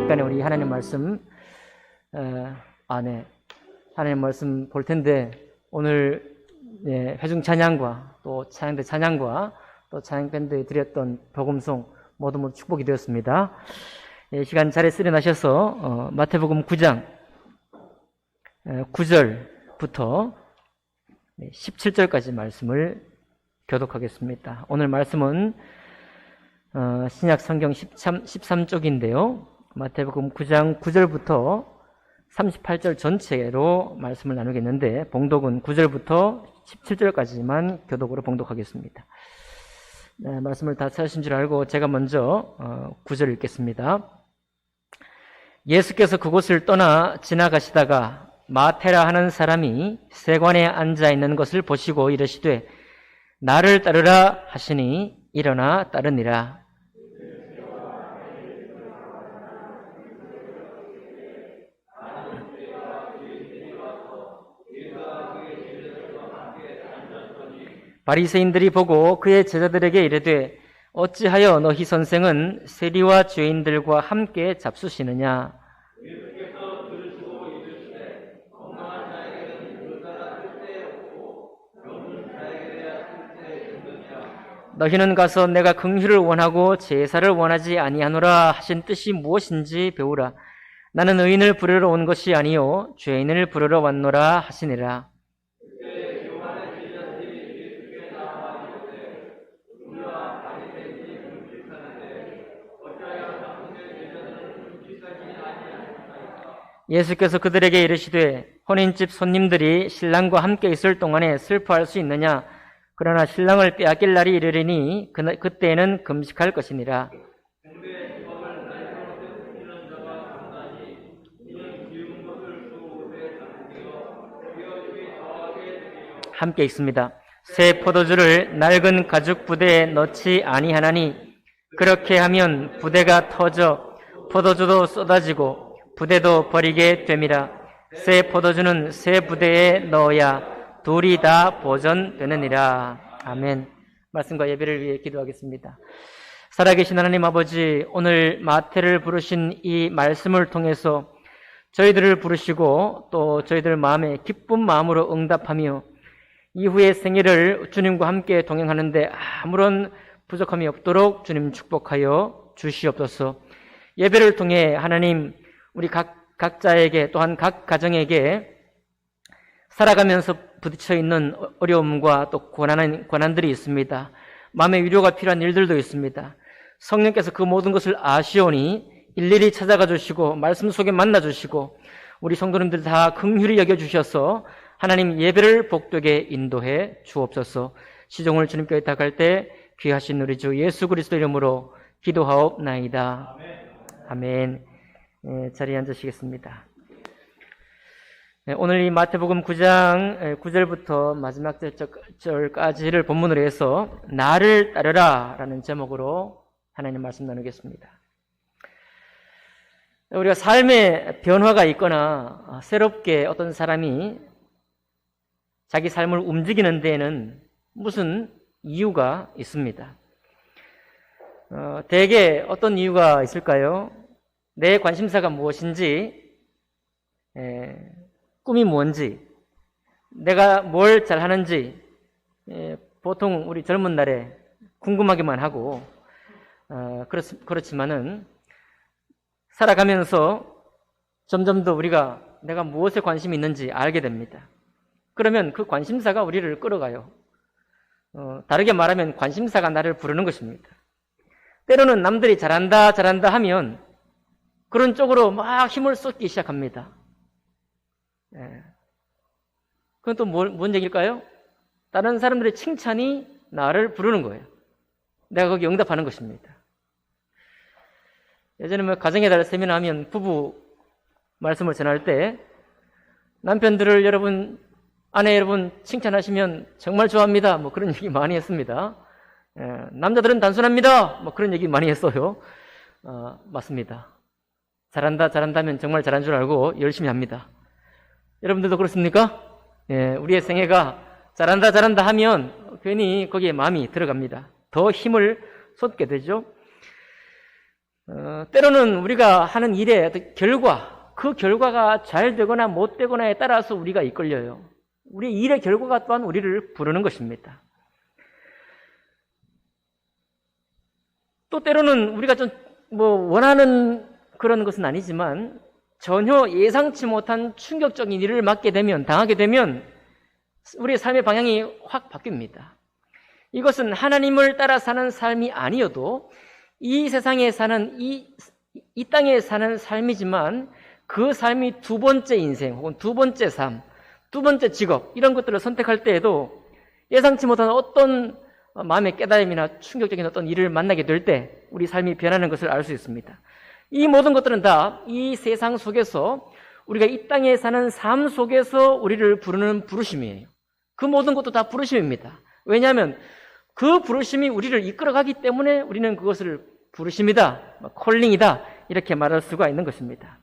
시간에 우리 하나님 말씀 하나님 말씀 볼 텐데 오늘 회중 찬양과 또 찬양대 찬양과 또 찬양밴드에 드렸던 복음송 모두 축복이 되었습니다. 시간 자리에 쓰려나셔서 마태복음 9장 9절부터 17절까지 말씀을 교독하겠습니다. 오늘 말씀은 신약 성경 13쪽인데요. 마태복음 9장 9절부터 38절 전체로 말씀을 나누겠는데 봉독은 9절부터 17절까지만 교독으로 봉독하겠습니다. 말씀을 다 찾으신 줄 알고 제가 먼저 9절 읽겠습니다. 예수께서 그곳을 떠나 지나가시다가 마태라 하는 사람이 세관에 앉아 있는 것을 보시고 이르시되 나를 따르라 하시니 일어나 따르니라. 바리새인들이 보고 그의 제자들에게 이르되 어찌하여 너희 선생은 세리와 죄인들과 함께 잡수시느냐? 예수께서 들으시고 이르시되 건강한 자에게는 물가가 쓸데 없고 병든 자에게야 쓸데 있느냐? 너희는 가서 내가 긍휼을 원하고 제사를 원하지 아니하노라 하신 뜻이 무엇인지 배우라. 나는 의인을 부르러 온 것이 아니요 죄인을 부르러 왔노라 하시니라. 예수께서 그들에게 이르시되 혼인집 손님들이 신랑과 함께 있을 동안에 슬퍼할 수 있느냐? 그러나 신랑을 빼앗길 날이 이르리니 그때에는 금식할 것이니라. 함께 읽습니다. 새 포도주를 낡은 가죽 부대에 넣지 아니하나니 그렇게 하면 부대가 터져 포도주도 쏟아지고 부대도 버리게 됨이라. 새 포도주는 새 부대에 넣어야 둘이 다 보존되느니라. 아멘. 말씀과 예배를 위해 기도하겠습니다. 살아계신 하나님 아버지, 오늘 마태를 부르신 이 말씀을 통해서 저희들을 부르시고 또 저희들 마음에 기쁜 마음으로 응답하며 이후의 생애를 주님과 함께 동행하는데 아무런 부족함이 없도록 주님 축복하여 주시옵소서. 예배를 통해 하나님 우리 각자에게 또한 각 가정에게 살아가면서 부딪혀 있는 어려움과 또 고난들이 있습니다. 마음의 위로가 필요한 일들도 있습니다. 성령께서 그 모든 것을 아시오니 일일이 찾아가 주시고 말씀 속에 만나 주시고 우리 성도님들 다 긍휼히 여겨 주셔서 하나님 예배를 복되게 인도해 주옵소서. 시종을 주님께 의탁할 때 귀하신 우리 주 예수 그리스도 이름으로 기도하옵나이다. 아멘. 자리에 앉으시겠습니다. 오늘 이 마태복음 9장 9절부터 마지막 절까지를 본문으로 해서 나를 따르라 라는 제목으로 하나님 말씀 나누겠습니다. 우리가 삶에 변화가 있거나 새롭게 어떤 사람이 자기 삶을 움직이는 데에는 무슨 이유가 있습니다. 대개 어떤 이유가 있을까요? 내 관심사가 무엇인지, 꿈이 뭔지, 내가 뭘 잘하는지 보통 우리 젊은 날에 궁금하기만 하고 그렇지만은 살아가면서 점점 더 우리가 내가 무엇에 관심이 있는지 알게 됩니다. 그러면 그 관심사가 우리를 끌어가요. 다르게 말하면 관심사가 나를 부르는 것입니다. 때로는 남들이 잘한다 하면 그런 쪽으로 막 힘을 쏟기 시작합니다. 그건 또 뭔 얘기일까요? 다른 사람들의 칭찬이 나를 부르는 거예요. 내가 거기 응답하는 것입니다. 예전에 가정의 달 세미나 하면 부부 말씀을 전할 때 남편들을 아내 여러분 칭찬하시면 정말 좋아합니다. 그런 얘기 많이 했습니다. 남자들은 단순합니다. 그런 얘기 많이 했어요. 맞습니다. 잘한다 하면 정말 잘한 줄 알고 열심히 합니다. 여러분들도 그렇습니까? 우리의 생애가 잘한다 하면 괜히 거기에 마음이 들어갑니다. 더 힘을 쏟게 되죠. 때로는 우리가 하는 일의 어떤 결과, 그 결과가 잘 되거나 못 되거나에 따라서 우리가 이끌려요. 우리 일의 결과가 또한 우리를 부르는 것입니다. 또 때로는 우리가 좀 원하는 그런 것은 아니지만 전혀 예상치 못한 충격적인 일을 당하게 되면 우리의 삶의 방향이 확 바뀝니다. 이것은 하나님을 따라 사는 삶이 아니어도 이 세상에 사는 이 땅에 사는 삶이지만 그 삶이 두 번째 인생 혹은 두 번째 삶, 두 번째 직업 이런 것들을 선택할 때에도 예상치 못한 어떤 마음의 깨달음이나 충격적인 어떤 일을 만나게 될 때 우리 삶이 변하는 것을 알 수 있습니다. 이 모든 것들은 다 이 세상 속에서 우리가 이 땅에 사는 삶 속에서 우리를 부르는 부르심이에요. 그 모든 것도 다 부르심입니다. 왜냐하면 그 부르심이 우리를 이끌어가기 때문에 우리는 그것을 부르심이다, 콜링이다 이렇게 말할 수가 있는 것입니다.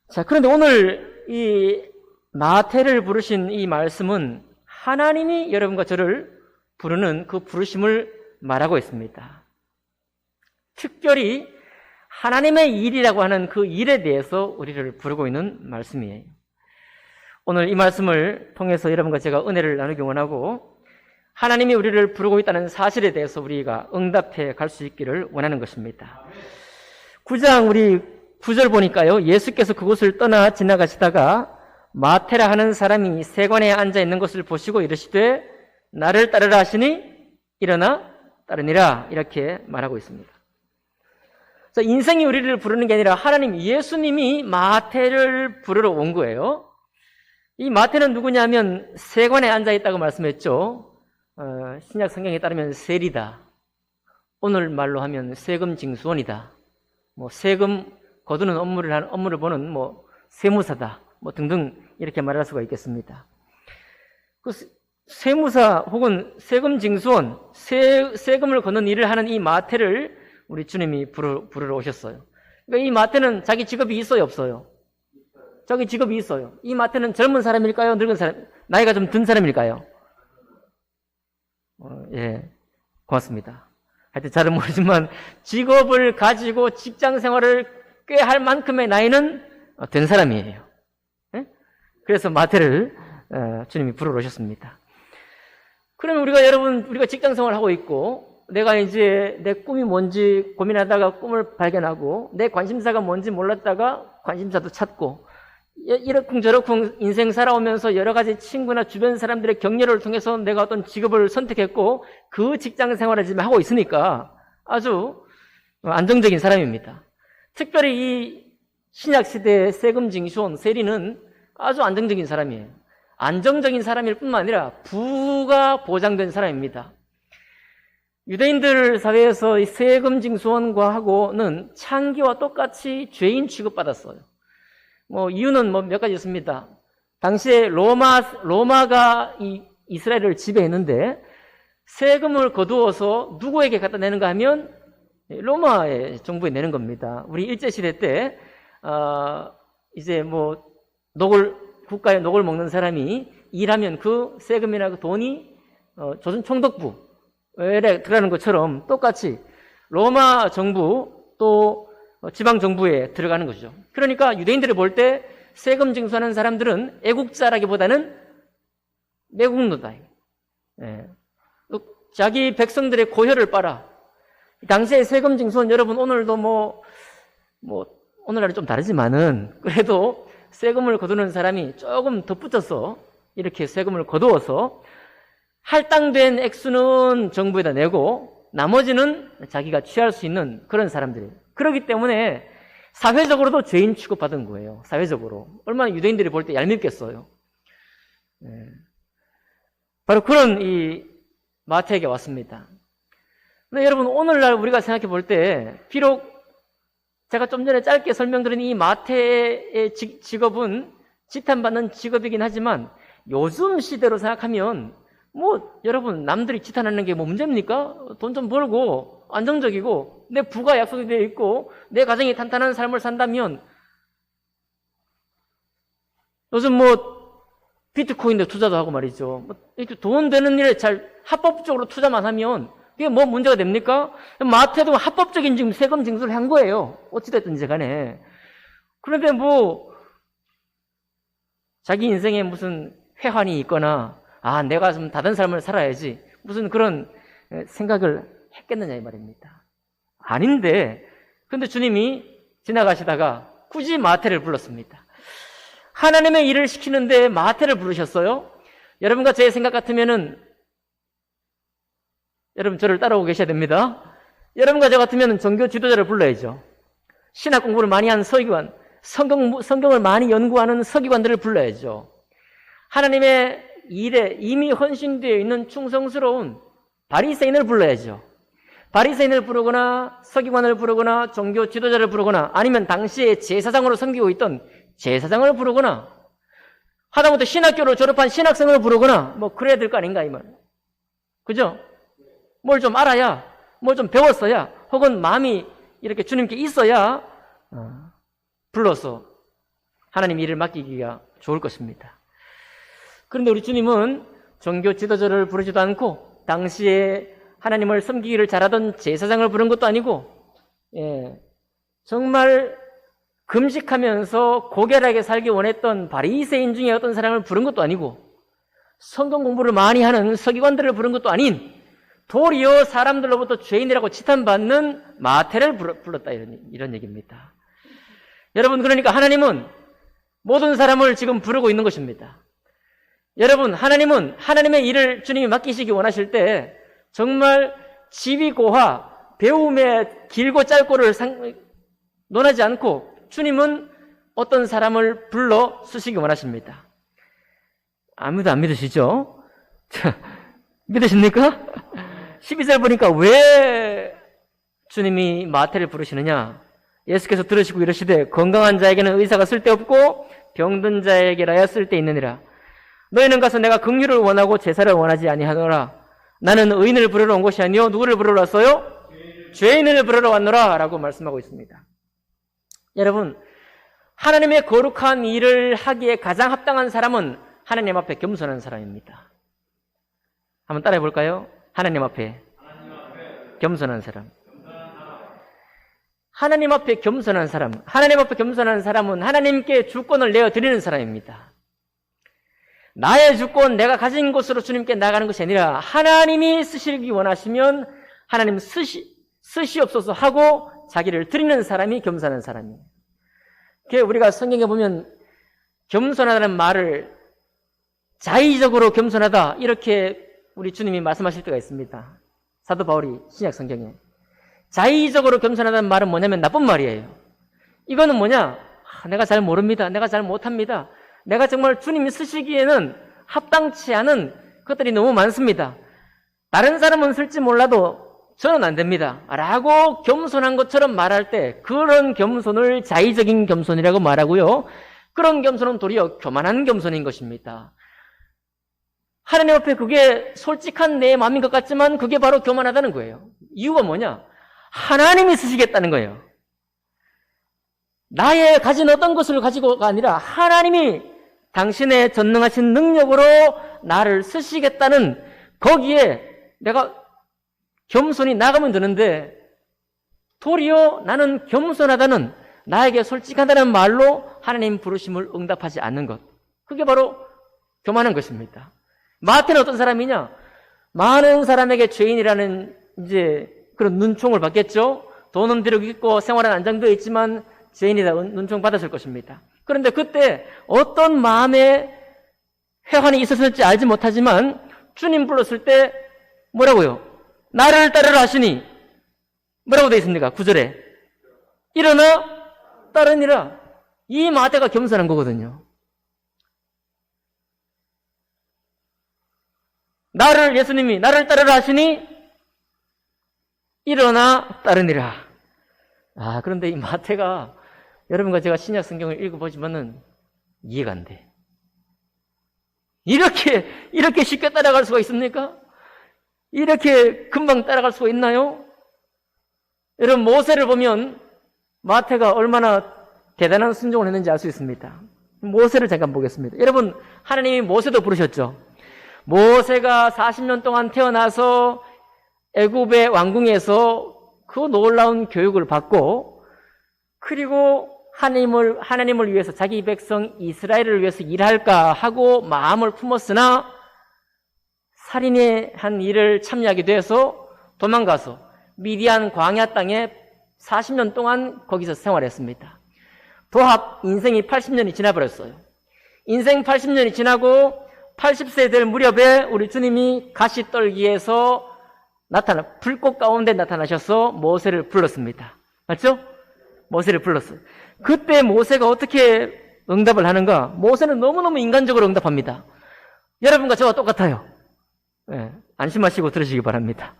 자, 그런데 오늘 이 마태를 부르신 이 말씀은 하나님이 여러분과 저를 부르는 그 부르심을 말하고 있습니다. 특별히 하나님의 일이라고 하는 그 일에 대해서 우리를 부르고 있는 말씀이에요. 오늘 이 말씀을 통해서 여러분과 제가 은혜를 나누기 원하고 하나님이 우리를 부르고 있다는 사실에 대해서 우리가 응답해 갈 수 있기를 원하는 것입니다. 9장 우리 9절 보니까요. 예수께서 그곳을 떠나 지나가시다가 마태라 하는 사람이 세관에 앉아 있는 것을 보시고 이르시되 나를 따르라 하시니 일어나 따르니라 이렇게 말하고 있습니다. 그래서 인생이 우리를 부르는 게 아니라 하나님 예수님이 마태를 부르러 온 거예요. 이 마태는 누구냐면 세관에 앉아 있다고 말씀했죠. 신약 성경에 따르면 세리다. 오늘 말로 하면 세금 징수원이다. 세금 거두는 업무를 보는 세무사다. 등등 이렇게 말할 수가 있겠습니다. 그 세무사 혹은 세금 징수원, 세금을 걷는 일을 하는 이 마태를 우리 주님이 부르러 오셨어요. 그러니까 이 마태는 자기 직업이 있어요, 없어요? 자기 직업이 있어요. 이 마태는 젊은 사람일까요? 늙은 사람, 나이가 좀 든 사람일까요? 예, 고맙습니다. 하여튼 잘은 모르지만 직업을 가지고 직장 생활을 꽤 할 만큼의 나이는 된 사람이에요. 예? 그래서 마태를 주님이 부르러 오셨습니다. 그러면 우리가 직장 생활을 하고 있고 내가 이제 내 꿈이 뭔지 고민하다가 꿈을 발견하고 내 관심사가 뭔지 몰랐다가 관심사도 찾고 이러쿵저러쿵 인생 살아오면서 여러 가지 친구나 주변 사람들의 격려를 통해서 내가 어떤 직업을 선택했고 그 직장 생활을 지금 하고 있으니까 아주 안정적인 사람입니다. 특별히 이 신약시대의 세금 징수원, 세리는 아주 안정적인 사람이에요. 안정적인 사람일 뿐만 아니라 부가 보장된 사람입니다. 유대인들 사회에서 이 세금 징수원과 하고는 창기와 똑같이 죄인 취급받았어요. 이유는 몇 가지 있습니다. 당시에 로마가 이스라엘을 지배했는데 세금을 거두어서 누구에게 갖다 내는가 하면 로마의 정부에 내는 겁니다. 우리 일제시대 때, 이제 국가의 녹을 먹는 사람이 일하면 그 세금이나 그 돈이 조선총독부에 들어가는 것처럼 똑같이 로마 정부 또 지방 정부에 들어가는 것이죠. 그러니까 유대인들을 볼 때 세금 징수하는 사람들은 애국자라기보다는 매국노다. 예. 자기 백성들의 고혈을 빨아. 당시에 세금 징수는 여러분 오늘도 오늘날은 좀 다르지만은 그래도 세금을 거두는 사람이 조금 덧붙여서 이렇게 세금을 거두어서 할당된 액수는 정부에다 내고 나머지는 자기가 취할 수 있는 그런 사람들이에요. 그렇기 때문에 사회적으로도 죄인 취급받은 거예요. 사회적으로. 얼마나 유대인들이 볼 때 얄밉겠어요. 네. 바로 그런 이 마태에게 왔습니다. 근데 여러분 오늘날 우리가 생각해 볼 때 비록 제가 좀 전에 짧게 설명드린 이 마태의 직업은 지탄받는 직업이긴 하지만 요즘 시대로 생각하면 여러분 남들이 지탄하는 게 문제입니까? 돈 좀 벌고 안정적이고 내 부가 약속이 되어 있고 내 가정이 탄탄한 삶을 산다면 요즘 비트코인에 투자도 하고 말이죠. 이렇게 돈 되는 일에 잘 합법적으로 투자만 하면 그게 뭐 문제가 됩니까? 마태도 합법적인 지금 세금 징수를 한 거예요. 어찌됐든지 간에. 그런데 뭐 자기 인생에 무슨 회한이 있거나 내가 좀 다른 삶을 살아야지 무슨 그런 생각을 했겠느냐 이 말입니다. 아닌데 근데 주님이 지나가시다가 굳이 마태를 불렀습니다. 하나님의 일을 시키는데 마태를 부르셨어요? 여러분과 제 생각 같으면은 여러분 저를 따라오고 계셔야 됩니다. 여러분과 저 같으면 종교 지도자를 불러야죠. 신학 공부를 많이 한 서기관, 성경을 많이 연구하는 서기관들을 불러야죠. 하나님의 일에 이미 헌신되어 있는 충성스러운 바리새인을 불러야죠. 바리새인을 부르거나 서기관을 부르거나 종교 지도자를 부르거나 아니면 당시에 제사장으로 섬기고 있던 제사장을 부르거나 하다못해 신학교를 졸업한 신학생을 부르거나 뭐 그래야 될 거 아닌가 이 말. 그죠? 뭘 좀 알아야, 뭘 좀 배웠어야, 혹은 마음이 이렇게 주님께 있어야 불러서 하나님 일을 맡기기가 좋을 것입니다. 그런데 우리 주님은 종교 지도자를 부르지도 않고 당시에 하나님을 섬기기를 잘하던 제사장을 부른 것도 아니고 정말 금식하면서 고결하게 살기 원했던 바리새인 중에 어떤 사람을 부른 것도 아니고 성경 공부를 많이 하는 서기관들을 부른 것도 아닌 도리어 사람들로부터 죄인이라고 치탄받는 마태를 불렀다 이런 얘기입니다. 여러분 그러니까 하나님은 모든 사람을 지금 부르고 있는 것입니다. 여러분 하나님은 하나님의 일을 주님이 맡기시기 원하실 때 정말 지위고하 배움의 길고 짧고를 논하지 않고 주님은 어떤 사람을 불러 쓰시기 원하십니다. 아무도 안 믿으시죠? 믿으십니까? 12절 보니까 왜 주님이 마태를 부르시느냐? 예수께서 들으시고 이르시되 건강한 자에게는 의사가 쓸데없고 병든 자에게라야 쓸데있느니라. 너희는 가서 내가 긍휼을 원하고 제사를 원하지 아니하노라. 나는 의인을 부르러 온 것이 아니요 누구를 부르러 왔어요? 죄인을 부르러 왔노라 라고 말씀하고 있습니다. 여러분 하나님의 거룩한 일을 하기에 가장 합당한 사람은 하나님 앞에 겸손한 사람입니다. 한번 따라해 볼까요? 하나님 앞에 겸손한 사람. 하나님 앞에 겸손한 사람. 하나님 앞에 겸손한 사람은 하나님께 주권을 내어드리는 사람입니다. 나의 주권, 내가 가진 곳으로 주님께 나가는 것이 아니라 하나님이 쓰시기 원하시면 하나님 쓰시옵소서 하고 자기를 드리는 사람이 겸손한 사람이에요. 우리가 성경에 보면 겸손하다는 말을 자의적으로 겸손하다 이렇게 우리 주님이 말씀하실 때가 있습니다. 사도 바울이 신약 성경에 자의적으로 겸손하다는 말은 뭐냐면 나쁜 말이에요. 이거는 뭐냐? 내가 잘 모릅니다. 내가 잘 못합니다. 내가 정말 주님이 쓰시기에는 합당치 않은 것들이 너무 많습니다. 다른 사람은 쓸지 몰라도 저는 안 됩니다. 라고 겸손한 것처럼 말할 때 그런 겸손을 자의적인 겸손이라고 말하고요. 그런 겸손은 도리어 교만한 겸손인 것입니다. 하나님 앞에 그게 솔직한 내 마음인 것 같지만 그게 바로 교만하다는 거예요. 이유가 뭐냐? 하나님이 쓰시겠다는 거예요. 나의 가진 어떤 것을 가지고가 아니라 하나님이 당신의 전능하신 능력으로 나를 쓰시겠다는 거기에 내가 겸손히 나가면 되는데 도리어 나는 겸손하다는 나에게 솔직하다는 말로 하나님 부르심을 응답하지 않는 것. 그게 바로 교만한 것입니다. 마태는 어떤 사람이냐? 많은 사람에게 죄인이라는 이제 그런 눈총을 받겠죠. 돈은 비록 있고 생활은 안정되어 있지만 죄인이다 눈총 받았을 것입니다. 그런데 그때 어떤 마음의 회환이 있었을지 알지 못하지만 주님 불렀을 때 뭐라고요? 나를 따르라 하시니 뭐라고 되어 있습니까? 9절에 일어나 따르니라. 이 마태가 겸손한 거거든요. 예수님이 나를 따르라 하시니 일어나 따르니라. 그런데 이 마태가 여러분과 제가 신약 성경을 읽어보시면은 이해가 안 돼. 이렇게 쉽게 따라갈 수가 있습니까? 이렇게 금방 따라갈 수가 있나요? 여러분 모세를 보면 마태가 얼마나 대단한 순종을 했는지 알 수 있습니다. 모세를 잠깐 보겠습니다. 여러분 하나님이 모세도 부르셨죠. 모세가 40년 동안 태어나서 애굽의 왕궁에서 그 놀라운 교육을 받고 그리고 하나님을 위해서 자기 백성 이스라엘을 위해서 일할까 하고 마음을 품었으나 살인의 한 일을 참여하게 돼서 도망가서 미디안 광야 땅에 40년 동안 거기서 생활했습니다. 도합 인생이 80년이 지나버렸어요. 인생 80년이 지나고 80세 될 무렵에 우리 주님이 가시떨기에서 불꽃 가운데 나타나셔서 모세를 불렀습니다. 맞죠? 모세를 불렀어요. 그때 모세가 어떻게 응답을 하는가? 모세는 너무너무 인간적으로 응답합니다. 여러분과 저와 똑같아요. 네, 안심하시고 들으시기 바랍니다.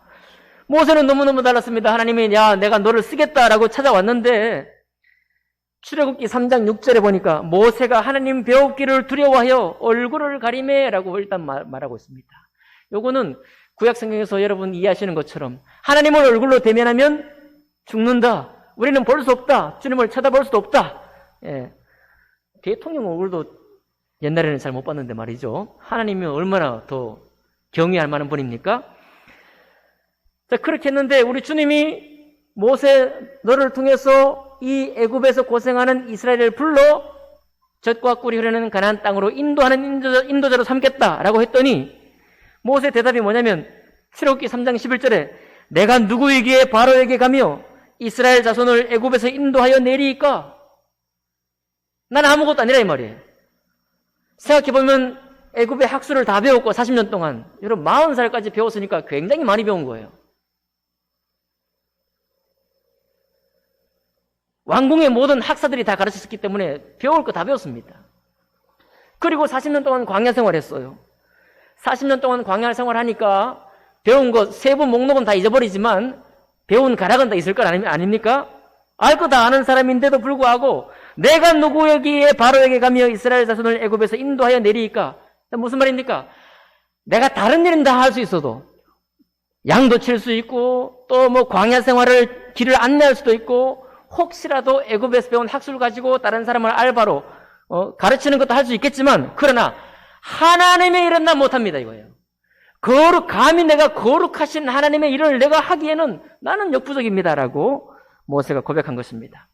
모세는 너무너무 달랐습니다. 하나님이 내가 너를 쓰겠다라고 찾아왔는데 출애굽기 3장 6절에 보니까 모세가 하나님 배우기를 두려워하여 얼굴을 가리매라고 일단 말하고 있습니다. 요거는 구약 성경에서 여러분 이해하시는 것처럼 하나님을 얼굴로 대면하면 죽는다. 우리는 볼 수 없다. 주님을 쳐다볼 수도 없다. 예. 대통령 얼굴도 옛날에는 잘 못 봤는데 말이죠. 하나님이 얼마나 더 경외할 만한 분입니까? 자, 그렇게 했는데 우리 주님이 모세 너를 통해서 이 애굽에서 고생하는 이스라엘을 불러 젖과 꿀이 흐르는 가나안 땅으로 인도하는 인도자로 삼겠다라고 했더니 모세 대답이 뭐냐면 출애굽기 3장 11절에 내가 누구에게 바로에게 가며 이스라엘 자손을 애굽에서 인도하여 내리까? 난 아무것도 아니라 이 말이에요. 생각해보면 애굽의 학술을 다 배웠고 40년 동안 여러분 40살까지 배웠으니까 굉장히 많이 배운 거예요. 왕궁의 모든 학사들이 다 가르쳤기 때문에 배울 거 다 배웠습니다. 그리고 40년 동안 광야 생활했어요. 40년 동안 광야 생활하니까 배운 거 세부 목록은 다 잊어버리지만 배운 가락은 다 있을 거 아닙니까? 알 거 다 아는 사람인데도 불구하고 내가 누구에게 바로에게 가며 이스라엘 자손을 애굽에서 인도하여 내리까? 무슨 말입니까? 내가 다른 일은 다 할 수 있어도 양도 칠 수 있고 또 뭐 광야 생활을 길을 안내할 수도 있고 혹시라도 애굽에서 배운 학술 가지고 다른 사람을 알바로 가르치는 것도 할 수 있겠지만 그러나 하나님의 일은 난 못합니다 이거예요. 감히 내가 거룩하신 하나님의 일을 내가 하기에는 나는 역부족입니다라고 모세가 고백한 것입니다.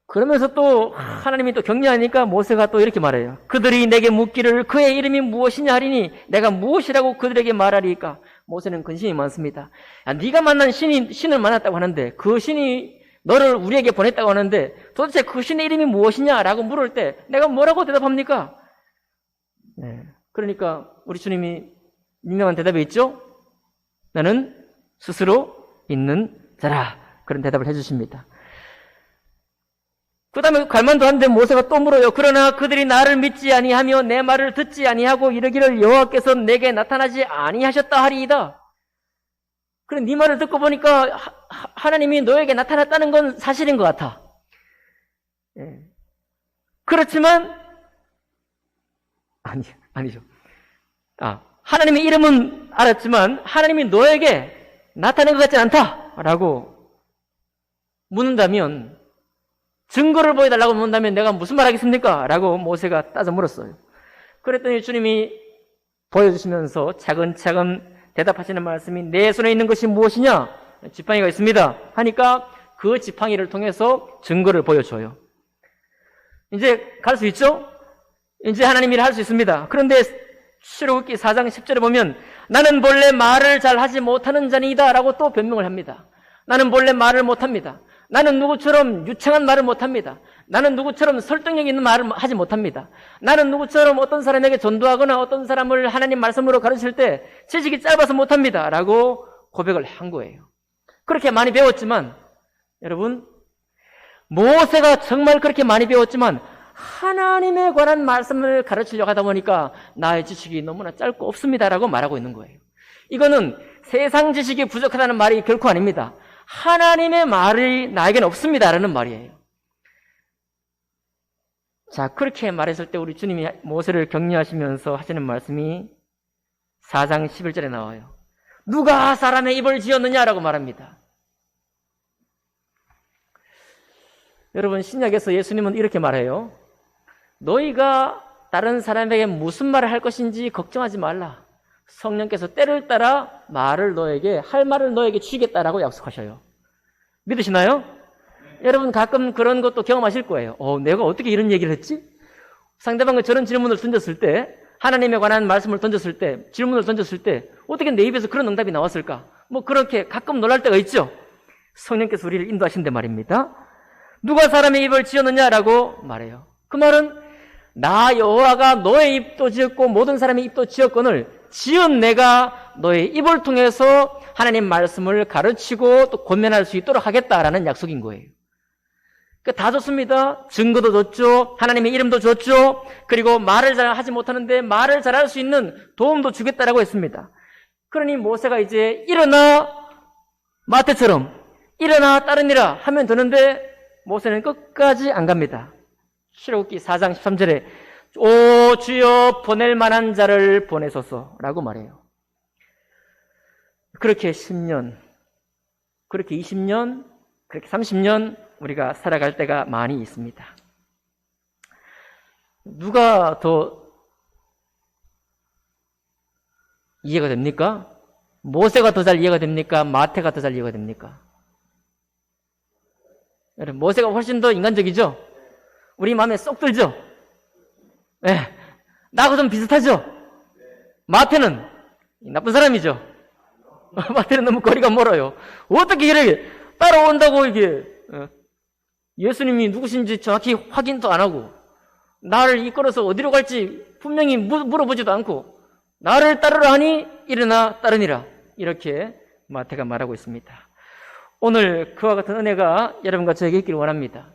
그러면서 또 하나님이 또 격려하니까 모세가 또 이렇게 말해요. 그들이 내게 묻기를 그의 이름이 무엇이냐 하리니 내가 무엇이라고 그들에게 말하리까? 모세는 근심이 많습니다. 네가 만난 신을 만났다고 하는데 그 신이 너를 우리에게 보냈다고 하는데 도대체 그 신의 이름이 무엇이냐라고 물을 때 내가 뭐라고 대답합니까? 네. 그러니까 우리 주님이 유명한 대답이 있죠? 나는 스스로 있는 자라. 그런 대답을 해주십니다. 그 다음에 갈만도 한데 모세가 또 물어요. 그러나 그들이 나를 믿지 아니하며 내 말을 듣지 아니하고 이르기를 여호와께서 내게 나타나지 아니하셨다 하리이다. 그래, 네 말을 듣고 보니까 하나님이 너에게 나타났다는 건 사실인 것 같아. 예. 그렇지만 아니죠. 하나님의 이름은 알았지만 하나님이 너에게 나타난 것 같지 않다라고 묻는다면 증거를 보여달라고 묻는다면 내가 무슨 말 하겠습니까? 라고 모세가 따져 물었어요. 그랬더니 주님이 보여주시면서 차근차근 대답하시는 말씀이 내 손에 있는 것이 무엇이냐? 지팡이가 있습니다. 하니까 그 지팡이를 통해서 증거를 보여줘요. 이제 갈 수 있죠? 이제 하나님 일을 할 수 있습니다. 그런데 출애굽기 4장 10절에 보면 나는 본래 말을 잘 하지 못하는 자니이다 라고 또 변명을 합니다. 나는 본래 말을 못합니다. 나는 누구처럼 유창한 말을 못합니다. 나는 누구처럼 설득력 있는 말을 하지 못합니다. 나는 누구처럼 어떤 사람에게 전도하거나 어떤 사람을 하나님 말씀으로 가르칠 때 지식이 짧아서 못합니다 라고 고백을 한 거예요. 그렇게 많이 배웠지만 여러분 모세가 정말 그렇게 많이 배웠지만 하나님에 관한 말씀을 가르치려고 하다 보니까 나의 지식이 너무나 짧고 없습니다라고 말하고 있는 거예요. 이거는 세상 지식이 부족하다는 말이 결코 아닙니다. 하나님의 말이 나에게는 없습니다라는 말이에요. 자, 그렇게 말했을 때 우리 주님이 모세를 격려하시면서 하시는 말씀이 4장 11절에 나와요. 누가 사람의 입을 지었느냐라고 말합니다. 여러분 신약에서 예수님은 이렇게 말해요. 너희가 다른 사람에게 무슨 말을 할 것인지 걱정하지 말라. 성령께서 때를 따라 할 말을 너에게 주겠다라고 약속하셔요. 믿으시나요? 여러분 가끔 그런 것도 경험하실 거예요. 내가 어떻게 이런 얘기를 했지? 상대방과 저런 질문을 던졌을 때, 하나님에 관한 말씀을 던졌을 때, 질문을 던졌을 때 어떻게 내 입에서 그런 응답이 나왔을까? 그렇게 가끔 놀랄 때가 있죠. 성령께서 우리를 인도하신단 말입니다. 누가 사람의 입을 지었느냐라고 말해요. 그 말은 나 여호와가 너의 입도 지었고 모든 사람의 입도 지었거늘 지은 내가 너의 입을 통해서 하나님 말씀을 가르치고 또 권면할 수 있도록 하겠다라는 약속인 거예요. 다 줬습니다. 증거도 줬죠. 하나님의 이름도 줬죠. 그리고 말을 잘 하지 못하는데 말을 잘할 수 있는 도움도 주겠다라고 했습니다. 그러니 모세가 이제 일어나 마태처럼 일어나 따르니라 하면 되는데 모세는 끝까지 안 갑니다. 출애굽기 4장 13절에 오 주여 보낼 만한 자를 보내소서라고 말해요. 그렇게 10년, 그렇게 20년, 그렇게 30년 우리가 살아갈 때가 많이 있습니다. 누가 더 이해가 됩니까? 모세가 더 잘 이해가 됩니까? 마태가 더 잘 이해가 됩니까? 여러분, 모세가 훨씬 더 인간적이죠? 우리 마음에 쏙 들죠? 네. 나하고 좀 비슷하죠? 마태는 나쁜 사람이죠? 마태는 너무 거리가 멀어요. 어떻게 이렇게 따라온다고 이게 예수님이 누구신지 정확히 확인도 안 하고 나를 이끌어서 어디로 갈지 분명히 물어보지도 않고 나를 따르라 하니 일어나 따르니라 이렇게 마태가 말하고 있습니다. 오늘 그와 같은 은혜가 여러분과 저에게 있기를 원합니다.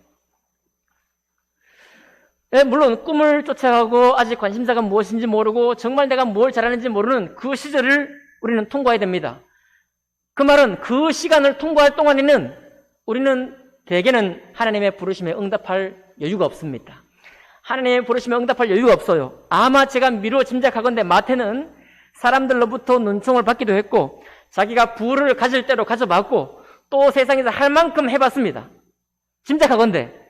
물론 꿈을 쫓아가고 아직 관심사가 무엇인지 모르고 정말 내가 뭘 잘하는지 모르는 그 시절을 우리는 통과해야 됩니다. 그 말은 그 시간을 통과할 동안에는 우리는 대개는 하나님의 부르심에 응답할 여유가 없습니다. 하나님의 부르심에 응답할 여유가 없어요. 아마 제가 미루어 짐작하건대 마태는 사람들로부터 눈총을 받기도 했고 자기가 부를 가질 대로 가져봤고 또 세상에서 할 만큼 해봤습니다. 짐작하건대.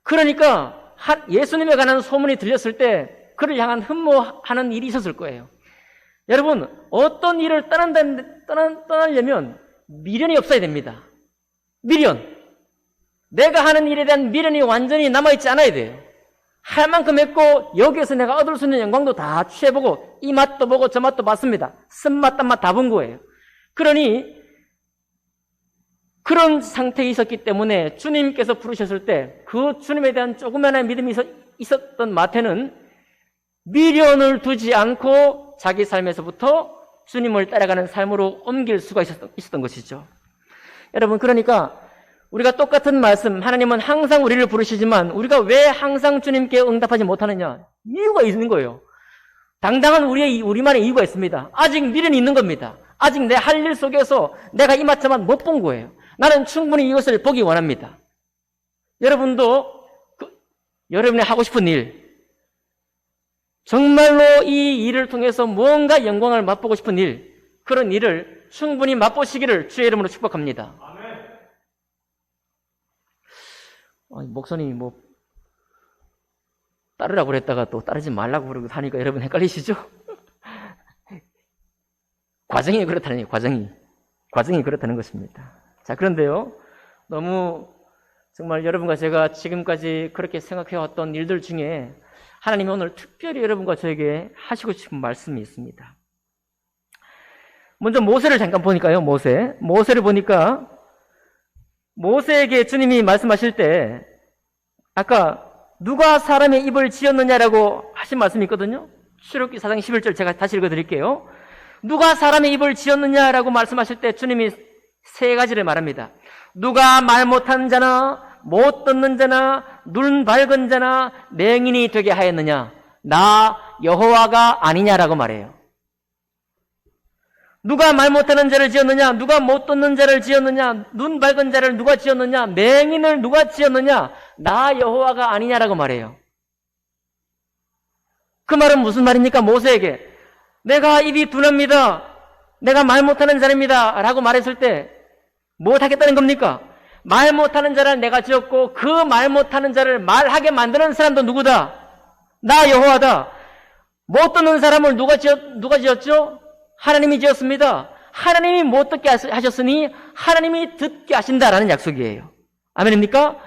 그러니까 예수님에 관한 소문이 들렸을 때 그를 향한 흠모하는 일이 있었을 거예요. 여러분, 어떤 일을 떠나려면 미련이 없어야 됩니다. 미련. 내가 하는 일에 대한 미련이 완전히 남아있지 않아야 돼요. 할 만큼 했고 여기에서 내가 얻을 수 있는 영광도 다 취해보고 이 맛도 보고 저 맛도 봤습니다. 쓴맛 딴맛 다 본 거예요. 그러니 그런 상태에 있었기 때문에 주님께서 부르셨을 때 그 주님에 대한 조그마한 믿음이 있었던 마태는 미련을 두지 않고 자기 삶에서부터 주님을 따라가는 삶으로 옮길 수가 있었던 것이죠. 여러분, 그러니까 우리가 똑같은 말씀, 하나님은 항상 우리를 부르시지만 우리가 왜 항상 주님께 응답하지 못하느냐? 이유가 있는 거예요. 당당한 우리만의 이유가 있습니다. 아직 미련이 있는 겁니다. 아직 내 할 일 속에서 내가 이맛저맛 못 본 거예요. 나는 충분히 이것을 보기 원합니다. 여러분도 여러분이 하고 싶은 일, 정말로 이 일을 통해서 무언가 영광을 맛보고 싶은 일, 그런 일을 충분히 맛보시기를 주의 이름으로 축복합니다. 목사님이 따르라고 그랬다가 또 따르지 말라고 그러고 하니까 여러분 헷갈리시죠? 과정이 그렇다는 거예요. 과정이 그렇다는 것입니다. 자, 그런데요, 너무 정말 여러분과 제가 지금까지 그렇게 생각해왔던 일들 중에 하나님이 오늘 특별히 여러분과 저에게 하시고 싶은 말씀이 있습니다. 먼저 모세를 잠깐 보니까요, 모세를 보니까 모세에게 주님이 말씀하실 때 아까 누가 사람의 입을 지었느냐라고 하신 말씀이 있거든요. 출애굽기 4장 11절 제가 다시 읽어드릴게요. 누가 사람의 입을 지었느냐라고 말씀하실 때 주님이 세 가지를 말합니다. 누가 말 못하는 자나 못 듣는 자나 눈 밝은 자나 맹인이 되게 하였느냐? 나 여호와가 아니냐라고 말해요. 누가 말 못하는 자를 지었느냐? 누가 못 듣는 자를 지었느냐? 눈 밝은 자를 누가 지었느냐? 맹인을 누가 지었느냐? 나 여호와가 아니냐라고 말해요. 그 말은 무슨 말입니까? 모세에게 내가 입이 둔합니다. 내가 말 못하는 자입니다. 라고 말했을 때 못하겠다는 겁니까? 말 못하는 자를 내가 지었고 그 말 못하는 자를 말하게 만드는 사람도 누구다? 나 여호와다. 못 듣는 사람을 누가 지었죠? 하나님이 지었습니다. 하나님이 못 듣게 하셨으니 하나님이 듣게 하신다라는 약속이에요. 아멘입니까?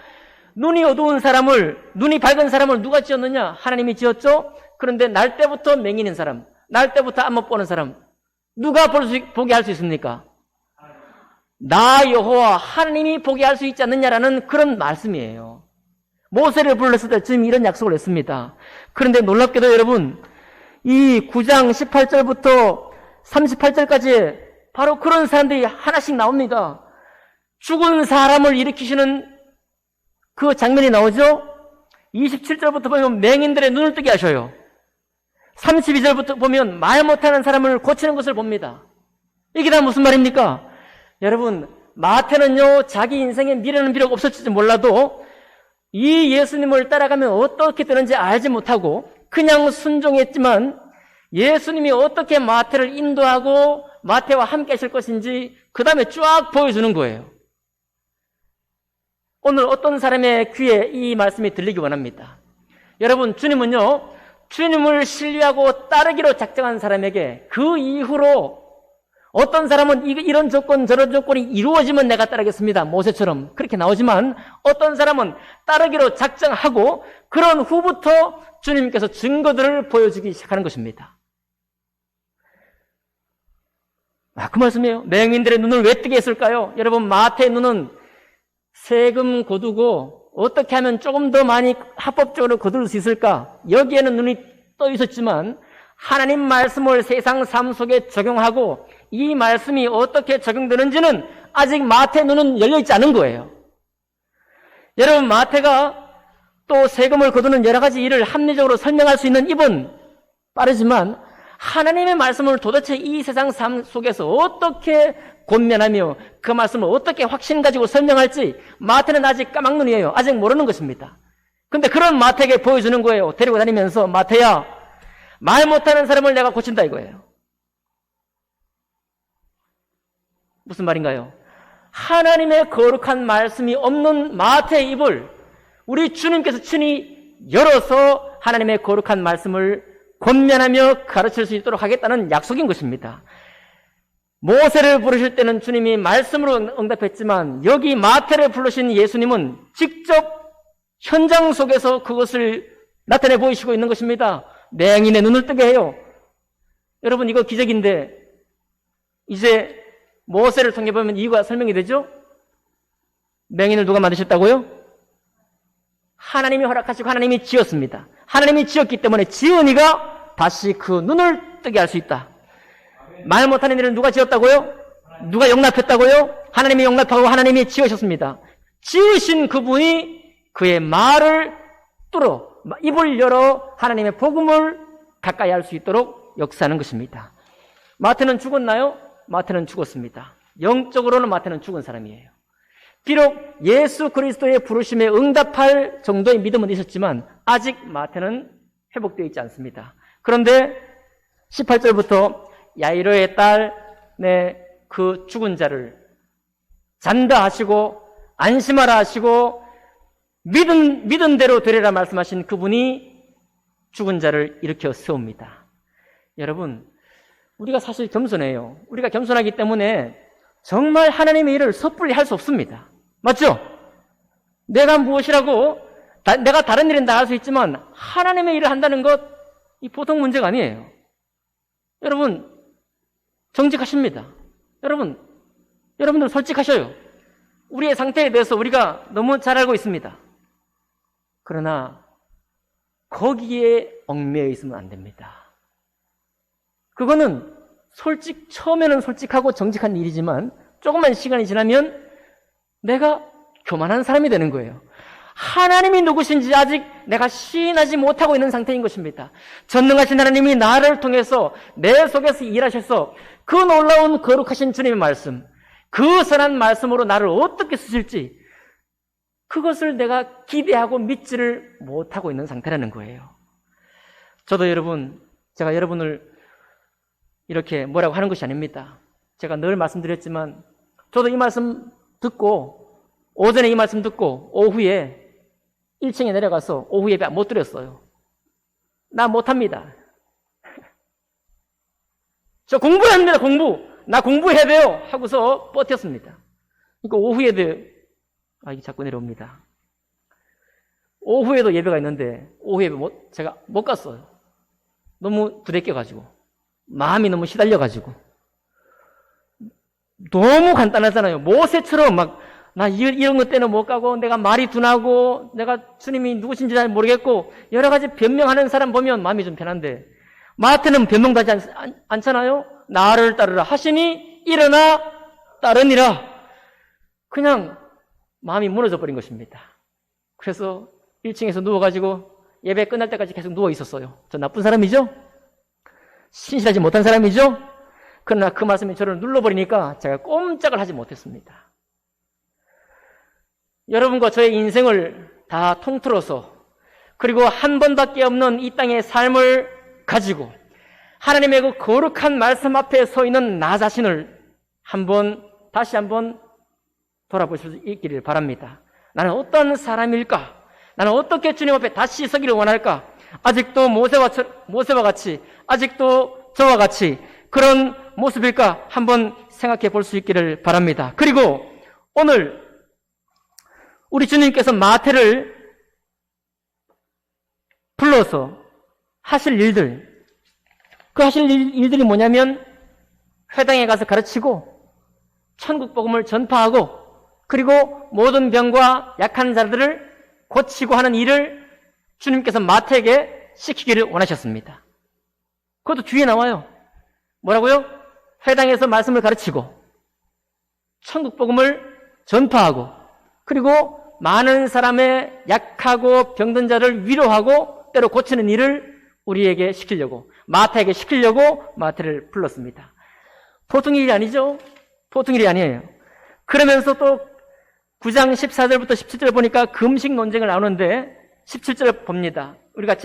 눈이 어두운 사람을, 눈이 밝은 사람을 누가 지었느냐? 하나님이 지었죠? 그런데 날 때부터 맹인인 사람, 날 때부터 안 못 보는 사람, 누가 보게 할 수 있습니까? 나 여호와 하나님이 보게 할 수 있지 않느냐라는 그런 말씀이에요. 모세를 불렀을 때 지금 이런 약속을 했습니다. 그런데 놀랍게도 여러분, 이 9장 18절부터 38절까지 바로 그런 사람들이 하나씩 나옵니다. 죽은 사람을 일으키시는 그 장면이 나오죠? 27절부터 보면 맹인들의 눈을 뜨게 하셔요. 32절부터 보면 말 못하는 사람을 고치는 것을 봅니다. 이게 다 무슨 말입니까? 여러분, 마태는요, 자기 인생에 미래는 비록 없었을지 몰라도 이 예수님을 따라가면 어떻게 되는지 알지 못하고 그냥 순종했지만 예수님이 어떻게 마태를 인도하고 마태와 함께 하실 것인지 그 다음에 쫙 보여주는 거예요. 오늘 어떤 사람의 귀에 이 말씀이 들리기 원합니다. 여러분, 주님은요, 주님을 신뢰하고 따르기로 작정한 사람에게 그 이후로 어떤 사람은 이런 조건 저런 조건이 이루어지면 내가 따르겠습니다. 모세처럼 그렇게 나오지만 어떤 사람은 따르기로 작정하고 그런 후부터 주님께서 증거들을 보여주기 시작하는 것입니다. 그 말씀이에요. 맹인들의 눈을 왜 뜨게 했을까요? 여러분, 마태의 눈은 세금 거두고 어떻게 하면 조금 더 많이 합법적으로 거둘 수 있을까? 여기에는 눈이 떠 있었지만 하나님 말씀을 세상 삶 속에 적용하고 이 말씀이 어떻게 적용되는지는 아직 마태의 눈은 열려있지 않은 거예요. 여러분, 마태가 또 세금을 거두는 여러 가지 일을 합리적으로 설명할 수 있는 입은 빠르지만 하나님의 말씀을 도대체 이 세상 삶 속에서 어떻게 권면하며 그 말씀을 어떻게 확신 가지고 설명할지 마태는 아직 까막눈이에요. 아직 모르는 것입니다. 근데 그런 마태에게 보여주는 거예요. 데리고 다니면서 마태야, 말 못하는 사람을 내가 고친다 이거예요. 무슨 말인가요? 하나님의 거룩한 말씀이 없는 마태의 입을 우리 주님께서 친히 열어서 하나님의 거룩한 말씀을 권면하며 가르칠 수 있도록 하겠다는 약속인 것입니다. 모세를 부르실 때는 주님이 말씀으로 응답했지만 여기 마태를 부르신 예수님은 직접 현장 속에서 그것을 나타내 보이시고 있는 것입니다. 맹인의 눈을 뜨게 해요. 여러분, 이거 기적인데 이제 모세를 통해 보면 이유가 설명이 되죠? 맹인을 누가 만드셨다고요? 하나님이 허락하시고 하나님이 지었습니다. 하나님이 지었기 때문에 지은이가 다시 그 눈을 뜨게 할 수 있다. 말 못하는 일을 누가 지었다고요? 누가 용납했다고요? 하나님이 용납하고 하나님이 지으셨습니다. 지으신 그분이 그의 말을 뚫어 입을 열어 하나님의 복음을 가까이 할 수 있도록 역사하는 것입니다. 마태는 죽었나요? 마태는 죽었습니다. 영적으로는 마태는 죽은 사람이에요. 비록 예수 그리스도의 부르심에 응답할 정도의 믿음은 있었지만 아직 마태는 회복되어 있지 않습니다. 그런데 18절부터 야이로의 딸, 그 죽은 자를 잔다 하시고 안심하라 하시고 믿은 대로 되리라 말씀하신 그분이 죽은 자를 일으켜 세웁니다. 여러분, 우리가 사실 겸손해요. 우리가 겸손하기 때문에 정말 하나님의 일을 섣불리 할 수 없습니다. 맞죠? 내가 무엇이라고 내가 다른 일은 다 할 수 있지만 하나님의 일을 한다는 것, 이 보통 문제가 아니에요. 여러분, 정직하십니다. 여러분들 솔직하셔요. 우리의 상태에 대해서 우리가 너무 잘 알고 있습니다. 그러나 거기에 얽매여 있으면 안 됩니다. 그거는 처음에는 솔직하고 정직한 일이지만 조금만 시간이 지나면 내가 교만한 사람이 되는 거예요. 하나님이 누구신지 아직 내가 시인하지 못하고 있는 상태인 것입니다. 전능하신 하나님이 나를 통해서 내 속에서 일하셔서 그 놀라운 거룩하신 주님의 말씀, 그 선한 말씀으로 나를 어떻게 쓰실지 그것을 내가 기대하고 믿지를 못하고 있는 상태라는 거예요. 저도 제가 여러분을 이렇게 뭐라고 하는 것이 아닙니다. 제가 늘 말씀드렸지만 저도 이 말씀 듣고 오전에 이 말씀 듣고 오후에 1층에 내려가서 오후 예배 못 드렸어요. 나 못합니다. 저 공부해야 합니다, 공부. 나 공부해야 돼요. 하고서 버텼습니다. 그러니까 오후에도, 이게 자꾸 내려옵니다. 오후에도 예배가 있는데, 오후에 제가 못 갔어요. 너무 부대껴가지고. 마음이 너무 시달려가지고. 너무 간단하잖아요. 모세처럼 나 이런 것 때는 못 가고, 내가 말이 둔하고, 내가 주님이 누구신지 잘 모르겠고, 여러 가지 변명하는 사람 보면 마음이 좀 편한데, 마태는 변명도 하지 않잖아요? 나를 따르라 하시니 일어나 따르니라. 그냥 마음이 무너져 버린 것입니다. 그래서 1층에서 누워가지고 예배 끝날 때까지 계속 누워 있었어요. 저 나쁜 사람이죠? 신실하지 못한 사람이죠? 그러나 그 말씀이 저를 눌러버리니까 제가 꼼짝을 하지 못했습니다. 여러분과 저의 인생을 다 통틀어서, 그리고 한 번밖에 없는 이 땅의 삶을 가지고 하나님의 그 거룩한 말씀 앞에 서 있는 나 자신을 다시 한번 돌아보실 수 있기를 바랍니다. 나는 어떤 사람일까? 나는 어떻게 주님 앞에 다시 서기를 원할까? 아직도 모세와 같이, 아직도 저와 같이 그런 모습일까? 한번 생각해 볼 수 있기를 바랍니다. 그리고 오늘 우리 주님께서 마태를 불러서 하실 일들, 그 하실 일들이 뭐냐면 회당에 가서 가르치고 천국 복음을 전파하고, 그리고 모든 병과 약한 자들을 고치고 하는 일을 주님께서 마태에게 시키기를 원하셨습니다. 그것도 뒤에 나와요. 뭐라고요? 회당에서 말씀을 가르치고 천국 복음을 전파하고, 그리고 많은 사람의 약하고 병든 자를 위로하고 때로 고치는 일을 우리에게 시키려고, 마태에게 시키려고 마태를 불렀습니다. 보통 일이 아니죠? 보통 일이 아니에요. 그러면서 또 9장 14절부터 17절 보니까 금식 논쟁을 나누는데 17절 봅니다. 우리가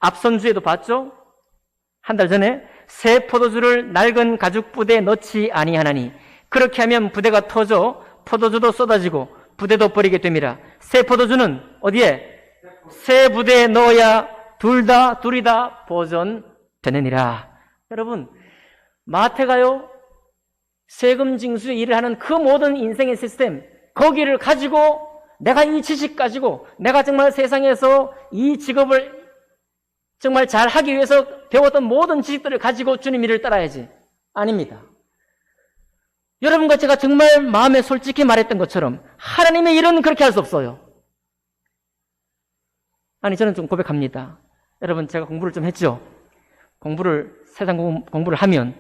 앞선 주에도 봤죠? 한 달 전에 새 포도주를 낡은 가죽 부대에 넣지 아니하나니 그렇게 하면 부대가 터져 포도주도 쏟아지고 부대도 버리게 됨이라. 새 포도주는 어디에? 새 부대에 넣어야 둘이 다 보존되느니라. 여러분, 마태가요, 세금 징수의 일을 하는 그 모든 인생의 시스템, 거기를 가지고 내가 이 지식 가지고 내가 정말 세상에서 이 직업을 정말 잘 하기 위해서 배웠던 모든 지식들을 가지고 주님 일을 따라야지. 아닙니다. 여러분과 제가 정말 마음에 솔직히 말했던 것처럼 하나님의 일은 그렇게 할 수 없어요. 아니, 저는 좀 고백합니다. 여러분, 제가 공부를 좀 했죠. 세상 공부를 하면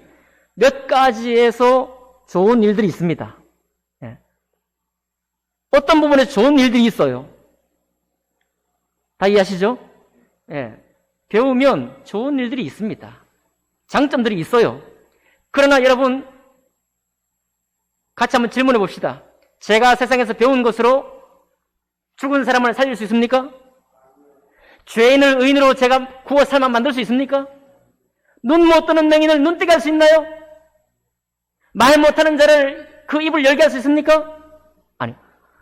몇 가지에서 좋은 일들이 있습니다. 예. 어떤 부분에 좋은 일들이 있어요. 다 이해하시죠? 예. 배우면 좋은 일들이 있습니다. 장점들이 있어요. 그러나 여러분, 같이 한번 질문해 봅시다. 제가 세상에서 배운 것으로 죽은 사람을 살릴 수 있습니까? 죄인을 의인으로 제가 구워 삶아 만들 수 있습니까? 눈 못 뜨는 맹인을 눈뜨게 할 수 있나요? 말 못하는 자를 그 입을 열게 할 수 있습니까? 아니,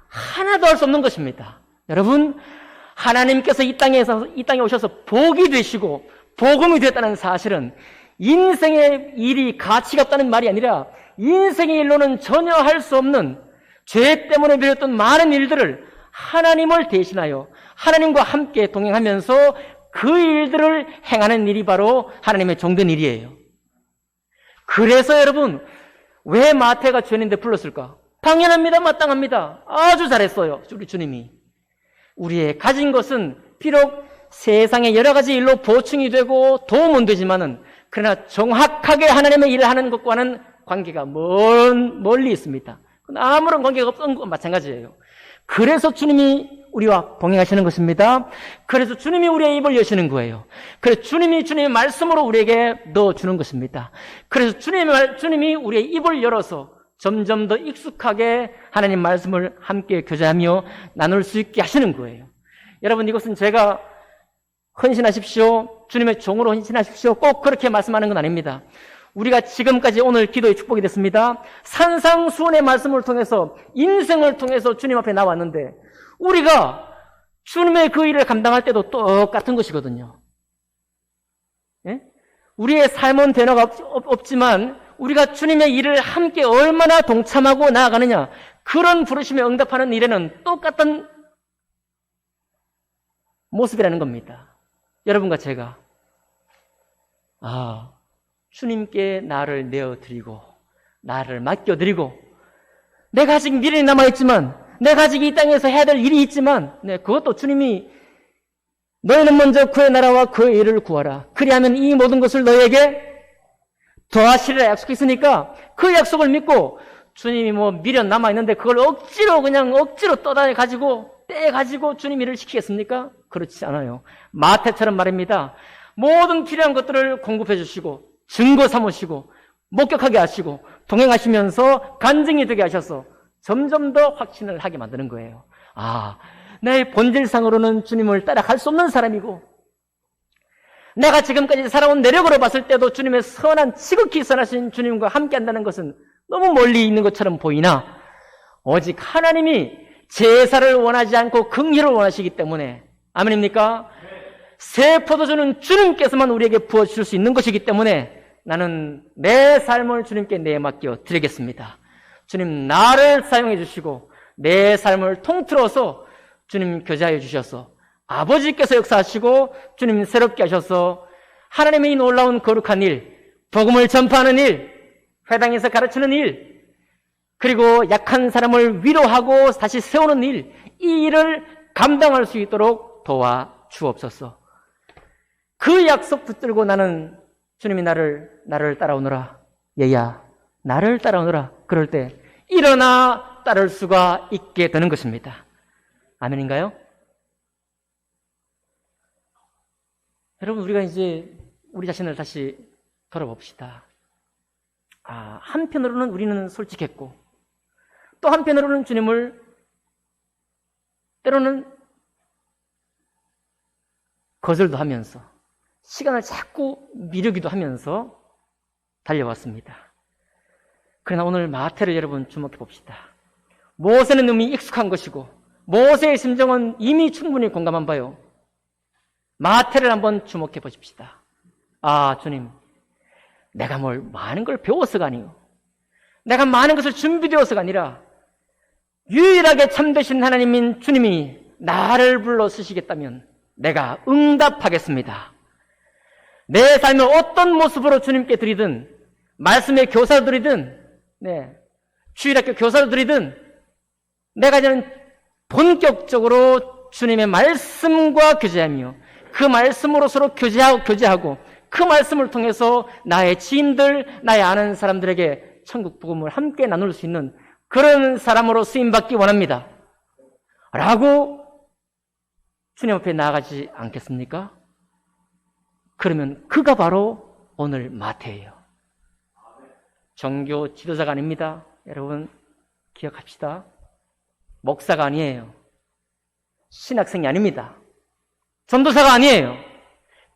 하나도 할 수 없는 것입니다. 여러분, 하나님께서 이 땅에 오셔서 복이 되시고 복음이 되었다는 사실은 인생의 일이 가치가 없다는 말이 아니라 인생의 일로는 전혀 할 수 없는 죄 때문에 배웠던 많은 일들을 하나님을 대신하여 하나님과 함께 동행하면서 그 일들을 행하는 일이 바로 하나님의 종된 일이에요. 그래서 여러분, 왜 마태가 죄인인데 불렀을까? 당연합니다. 마땅합니다. 아주 잘했어요. 우리 주님이. 우리의 가진 것은 비록 세상의 여러 가지 일로 보충이 되고 도움은 되지만은, 그러나 정확하게 하나님의 일을 하는 것과는 관계가 멀리 있습니다. 아무런 관계가 없던 것 마찬가지예요. 그래서 주님이 우리와 동행하시는 것입니다. 그래서 주님이 우리의 입을 여시는 거예요. 그래서 주님의 말씀으로 우리에게 넣어주는 것입니다. 그래서 주님이 우리의 입을 열어서 점점 더 익숙하게 하나님 말씀을 함께 교제하며 나눌 수 있게 하시는 거예요. 여러분, 이것은 제가 헌신하십시오, 주님의 종으로 헌신하십시오, 꼭 그렇게 말씀하는 건 아닙니다. 우리가 지금까지 오늘 기도의 축복이 됐습니다. 산상수훈의 말씀을 통해서, 인생을 통해서 주님 앞에 나왔는데 우리가 주님의 그 일을 감당할 때도 똑같은 것이거든요. 예? 우리의 삶은 변화가 없지만 우리가 주님의 일을 함께 얼마나 동참하고 나아가느냐, 그런 부르심에 응답하는 일에는 똑같은 모습이라는 겁니다. 여러분과 제가 주님께 나를 내어드리고 나를 맡겨드리고, 내가 아직 미련이 남아있지만, 내가 아직 이 땅에서 해야 될 일이 있지만, 그것도 주님이 너희는 먼저 그의 나라와 그의 일을 구하라, 그리하면 이 모든 것을 너희에게 더하시리라 약속했으니까 그 약속을 믿고, 주님이 미련 남아있는데 그걸 억지로 떠다가지고 떼가지고 주님 일을 시키겠습니까? 그렇지 않아요. 마태처럼 말입니다. 모든 필요한 것들을 공급해 주시고 증거 삼으시고 목격하게 하시고 동행하시면서 간증이 되게 하셔서 점점 더 확신을 하게 만드는 거예요. 내 본질상으로는 주님을 따라갈 수 없는 사람이고, 내가 지금까지 살아온 내력으로 봤을 때도 주님의 선한, 지극히 선하신 주님과 함께 한다는 것은 너무 멀리 있는 것처럼 보이나, 오직 하나님이 제사를 원하지 않고 긍휼을 원하시기 때문에, 아멘입니까? 새 포도주는 주님께서만 우리에게 부어주실 수 있는 것이기 때문에 나는 내 삶을 주님께 내맡겨 드리겠습니다. 주님 나를 사용해 주시고 내 삶을 통틀어서 주님 교제하여 주셔서 아버지께서 역사하시고 주님 새롭게 하셔서 하나님의 이 놀라운 거룩한 일, 복음을 전파하는 일, 회당에서 가르치는 일, 그리고 약한 사람을 위로하고 다시 세우는 일, 이 일을 감당할 수 있도록 도와 주옵소서. 그 약속 붙들고 나는 주님이 나를 따라오너라, 얘야 나를 따라오너라, 그럴 때 일어나 따를 수가 있게 되는 것입니다. 아멘인가요? 여러분, 우리가 이제 우리 자신을 다시 돌아봅시다. 한편으로는 우리는 솔직했고, 또 한편으로는 주님을 때로는 거절도 하면서 시간을 자꾸 미루기도 하면서 달려왔습니다. 그러나 오늘 마태를 여러분 주목해 봅시다. 모세는 이미 익숙한 것이고 모세의 심정은 이미 충분히 공감한 바요. 마태를 한번 주목해 보십시다. 주님, 내가 많은 걸 배워서가 아니요, 내가 많은 것을 준비되어서가 아니라 유일하게 참되신 하나님인 주님이 나를 불러 쓰시겠다면 내가 응답하겠습니다. 내 삶을 어떤 모습으로 주님께 드리든, 말씀의 교사로 드리든, 주일학교 교사로 드리든, 내가 이제는 본격적으로 주님의 말씀과 교제하며 그 말씀으로 서로 교제하고 그 말씀을 통해서 나의 지인들, 나의 아는 사람들에게 천국 복음을 함께 나눌 수 있는 그런 사람으로 쓰임받기 원합니다. 라고 주님 앞에 나아가지 않겠습니까? 그러면 그가 바로 오늘 마태예요. 종교 지도자가 아닙니다. 여러분 기억합시다. 목사가 아니에요. 신학생이 아닙니다. 전도사가 아니에요.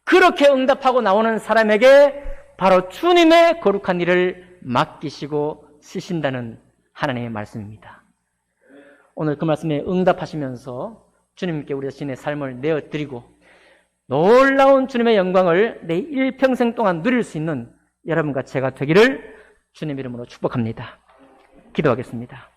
그렇게 응답하고 나오는 사람에게 바로 주님의 거룩한 일을 맡기시고 쓰신다는 하나님의 말씀입니다. 오늘 그 말씀에 응답하시면서 주님께 우리 자신의 삶을 내어드리고 놀라운 주님의 영광을 내 일평생 동안 누릴 수 있는 여러분과 제가 되기를 주님 이름으로 축복합니다. 기도하겠습니다.